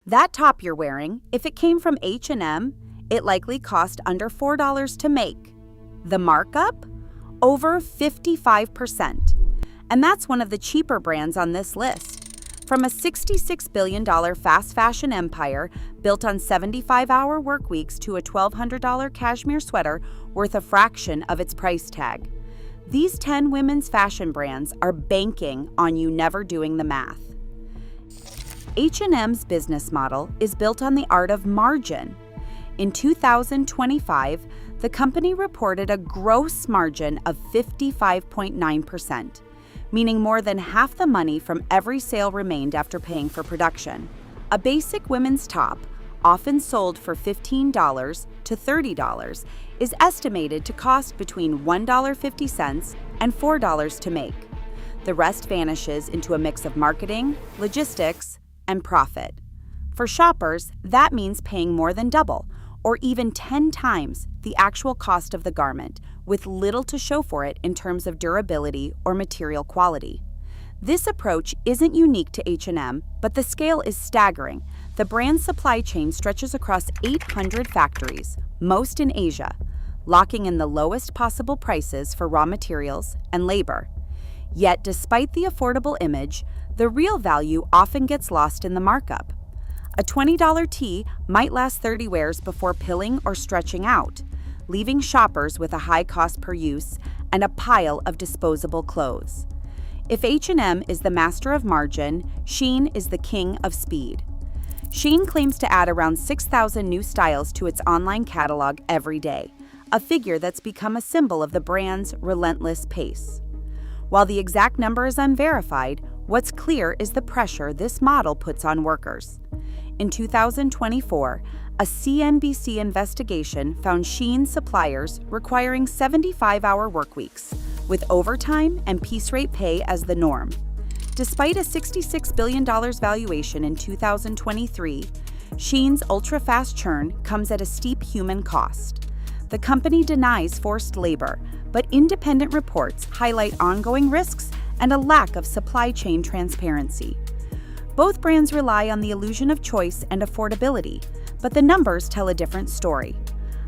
That top you're wearing, if it came from H&M, it likely cost under $4 to make. The markup? Over 55%. And that's one of the cheaper brands on this list. From a $66 billion fast fashion empire built on 75-hour work weeks to a $1,200 cashmere sweater worth a fraction of its price tag. These 10 women's fashion brands are banking on you never doing the math. H&M's business model is built on the art of margin. In 2025, the company reported a gross margin of 55.9%, meaning more than half the money from every sale remained after paying for production. A basic women's top, often sold for $15 to $30, is estimated to cost between $1.50 and $4 to make. The rest vanishes into a mix of marketing, logistics, and profit. For shoppers, that means paying more than double, or even 10 times, the actual cost of the garment, with little to show for it in terms of durability or material quality. This approach isn't unique to H&M, but the scale is staggering. The brand's supply chain stretches across 800 factories, most in Asia, locking in the lowest possible prices for raw materials and labor. Yet, despite the affordable image, the real value often gets lost in the markup. A $20 tee might last 30 wears before pilling or stretching out, leaving shoppers with a high cost per use and a pile of disposable clothes. If H&M is the master of margin, Shein is the king of speed. Shein claims to add around 6,000 new styles to its online catalog every day, a figure that's become a symbol of the brand's relentless pace. While the exact number is unverified, what's clear is the pressure this model puts on workers. In 2024, a CNBC investigation found Shein suppliers requiring 75-hour workweeks, with overtime and piece rate pay as the norm. Despite a $66 billion valuation in 2023, Shein's ultra-fast churn comes at a steep human cost. The company denies forced labor, but independent reports highlight ongoing risks and a lack of supply chain transparency. Both brands rely on the illusion of choice and affordability, but the numbers tell a different story.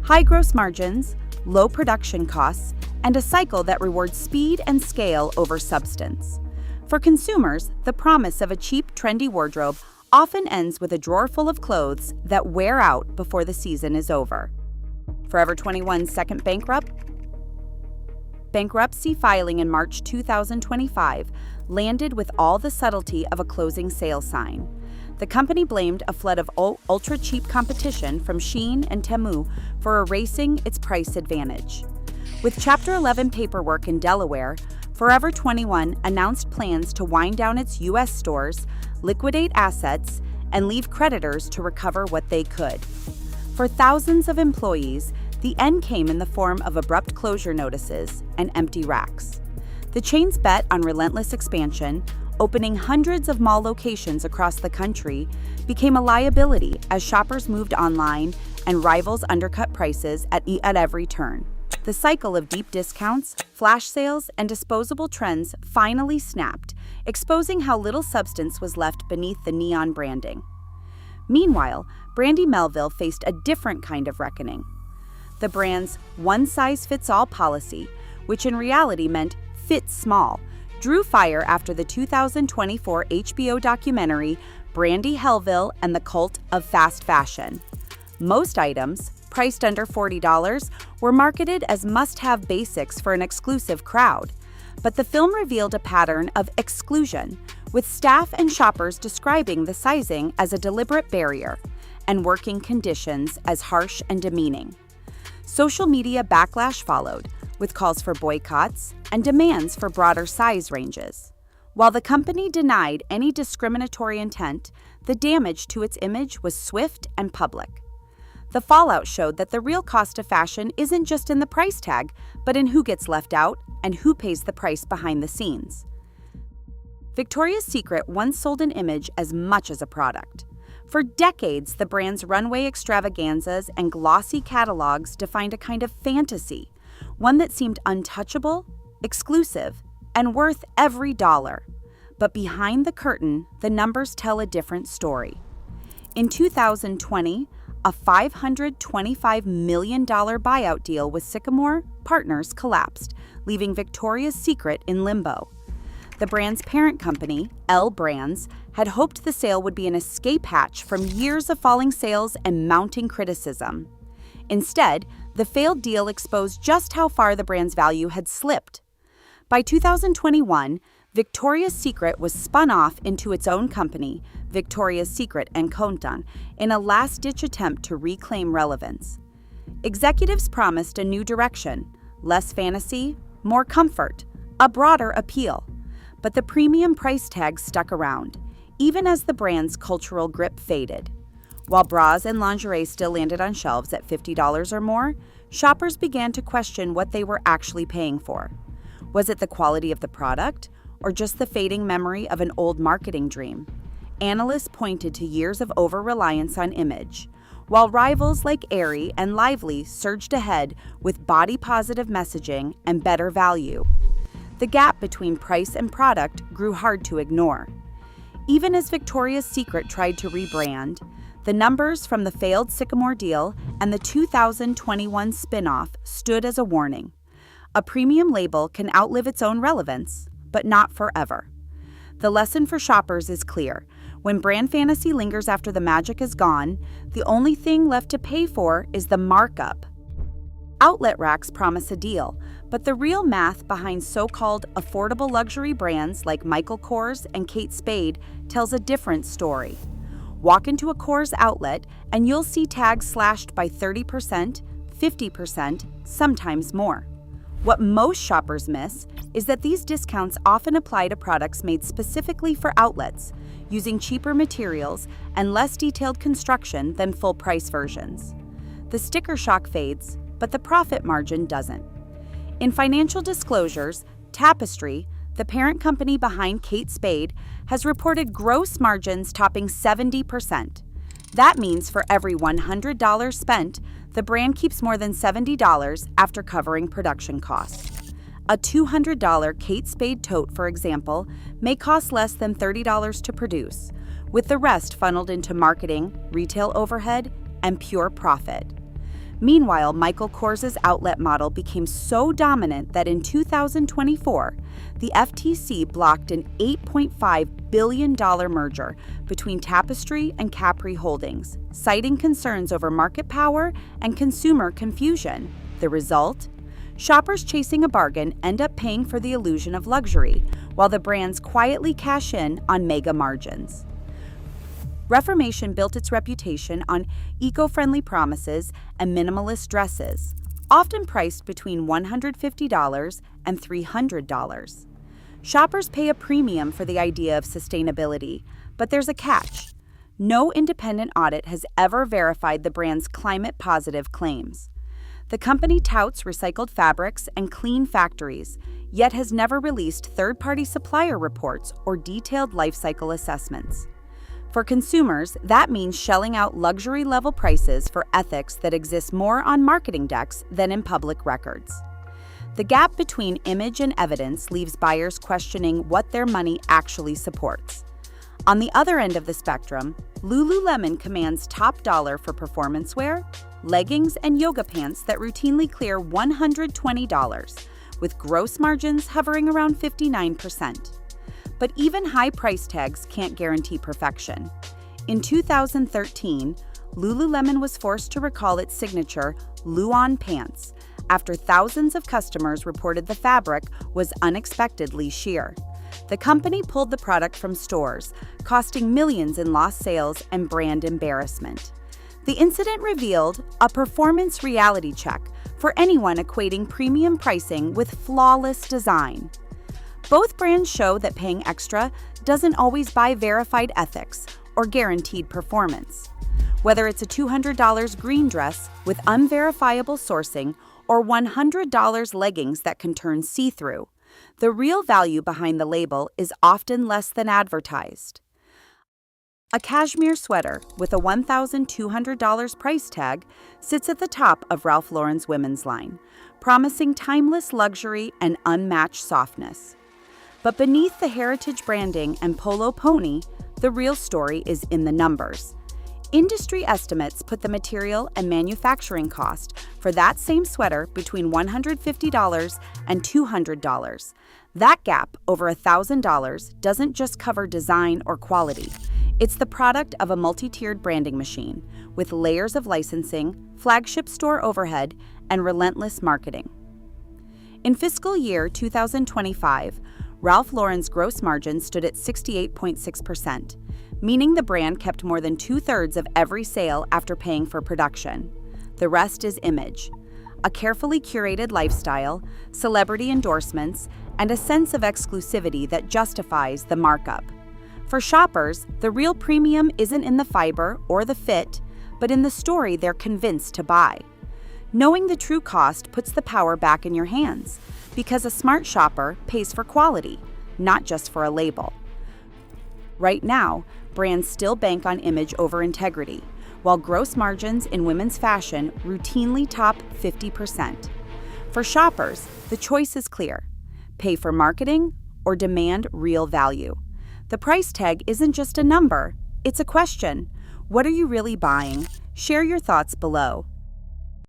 High gross margins, low production costs, and a cycle that rewards speed and scale over substance. For consumers, the promise of a cheap, trendy wardrobe often ends with a drawer full of clothes that wear out before the season is over. Forever 21's second bankruptcy filing in March 2025 landed with all the subtlety of a closing sale sign. The company blamed a flood of ultra-cheap competition from Shein and Temu for erasing its price advantage. With Chapter 11 paperwork in Delaware, Forever 21 announced plans to wind down its U.S. stores, liquidate assets, and leave creditors to recover what they could. For thousands of employees, the end came in the form of abrupt closure notices and empty racks. The chain's bet on relentless expansion, opening hundreds of mall locations across the country, became a liability as shoppers moved online and rivals undercut prices at every turn. The cycle of deep discounts, flash sales, and disposable trends finally snapped, exposing how little substance was left beneath the neon branding. Meanwhile, Brandy Melville faced a different kind of reckoning. The brand's one-size-fits-all policy, which in reality meant fit small, drew fire after the 2024 HBO documentary Brandy Melville and the Cult of Fast Fashion. Most items, priced under $40, were marketed as must-have basics for an exclusive crowd. But the film revealed a pattern of exclusion, with staff and shoppers describing the sizing as a deliberate barrier and working conditions as harsh and demeaning. Social media backlash followed, with calls for boycotts and demands for broader size ranges. While the company denied any discriminatory intent, the damage to its image was swift and public. The fallout showed that the real cost of fashion isn't just in the price tag, but in who gets left out and who pays the price behind the scenes. Victoria's Secret once sold an image as much as a product. For decades, the brand's runway extravaganzas and glossy catalogs defined a kind of fantasy, one that seemed untouchable, exclusive, and worth every dollar. But behind the curtain, the numbers tell a different story. In 2020, a $525 million buyout deal with Sycamore Partners collapsed, leaving Victoria's Secret in limbo. The brand's parent company, L Brands, had hoped the sale would be an escape hatch from years of falling sales and mounting criticism. Instead, the failed deal exposed just how far the brand's value had slipped. By 2021, Victoria's Secret was spun off into its own company, Victoria's Secret & Compton, in a last-ditch attempt to reclaim relevance. Executives promised a new direction, less fantasy, more comfort, a broader appeal. But the premium price tag stuck around, even as the brand's cultural grip faded. While bras and lingerie still landed on shelves at $50 or more, shoppers began to question what they were actually paying for. Was it the quality of the product, or just the fading memory of an old marketing dream? Analysts pointed to years of over-reliance on image, while rivals like Aerie and Lively surged ahead with body-positive messaging and better value. The gap between price and product grew hard to ignore. Even as Victoria's Secret tried to rebrand, the numbers from the failed Sycamore deal and the 2021 spin-off stood as a warning. A premium label can outlive its own relevance, but not forever. The lesson for shoppers is clear. When brand fantasy lingers after the magic is gone, the only thing left to pay for is the markup. Outlet racks promise a deal, but the real math behind so-called affordable luxury brands like Michael Kors and Kate Spade tells a different story. Walk into a Kors outlet and you'll see tags slashed by 30%, 50%, sometimes more. What most shoppers miss is that these discounts often apply to products made specifically for outlets, using cheaper materials and less detailed construction than full-price versions. The sticker shock fades, but the profit margin doesn't. In financial disclosures, Tapestry, the parent company behind Kate Spade, has reported gross margins topping 70%. That means for every $100 spent, the brand keeps more than $70 after covering production costs. A $200 Kate Spade tote, for example, may cost less than $30 to produce, with the rest funneled into marketing, retail overhead, and pure profit. Meanwhile, Michael Kors's outlet model became so dominant that in 2024, the FTC blocked an $8.5 billion merger between Tapestry and Capri Holdings, citing concerns over market power and consumer confusion. The result? Shoppers chasing a bargain end up paying for the illusion of luxury, while the brands quietly cash in on mega margins. Reformation built its reputation on eco-friendly promises and minimalist dresses, often priced between $150 and $300. Shoppers pay a premium for the idea of sustainability, but there's a catch. No independent audit has ever verified the brand's climate-positive claims. The company touts recycled fabrics and clean factories, yet has never released third-party supplier reports or detailed life cycle assessments. For consumers, that means shelling out luxury-level prices for ethics that exist more on marketing decks than in public records. The gap between image and evidence leaves buyers questioning what their money actually supports. On the other end of the spectrum, Lululemon commands top dollar for performance wear, leggings, and yoga pants that routinely clear $120, with gross margins hovering around 59%. But even high price tags can't guarantee perfection. In 2013, Lululemon was forced to recall its signature Luon pants after thousands of customers reported the fabric was unexpectedly sheer. The company pulled the product from stores, costing millions in lost sales and brand embarrassment. The incident revealed a performance reality check for anyone equating premium pricing with flawless design. Both brands show that paying extra doesn't always buy verified ethics or guaranteed performance. Whether it's a $200 green dress with unverifiable sourcing or $100 leggings that can turn see-through, the real value behind the label is often less than advertised. A cashmere sweater with a $1,200 price tag sits at the top of Ralph Lauren's women's line, promising timeless luxury and unmatched softness. But beneath the heritage branding and polo pony, the real story is in the numbers. Industry estimates put the material and manufacturing cost for that same sweater between $150 and $200. That gap, over $1,000, doesn't just cover design or quality. It's the product of a multi-tiered branding machine with layers of licensing, flagship store overhead, and relentless marketing. In fiscal year 2025, Ralph Lauren's gross margin stood at 68.6%, meaning the brand kept more than 2/3 of every sale after paying for production. The rest is image. A carefully curated lifestyle, celebrity endorsements, and a sense of exclusivity that justifies the markup. For shoppers, the real premium isn't in the fiber or the fit, but in the story they're convinced to buy. Knowing the true cost puts the power back in your hands, because a smart shopper pays for quality, not just for a label. Right now, brands still bank on image over integrity, while gross margins in women's fashion routinely top 50%. For shoppers, the choice is clear: pay for marketing or demand real value. The price tag isn't just a number, it's a question. What are you really buying? Share your thoughts below.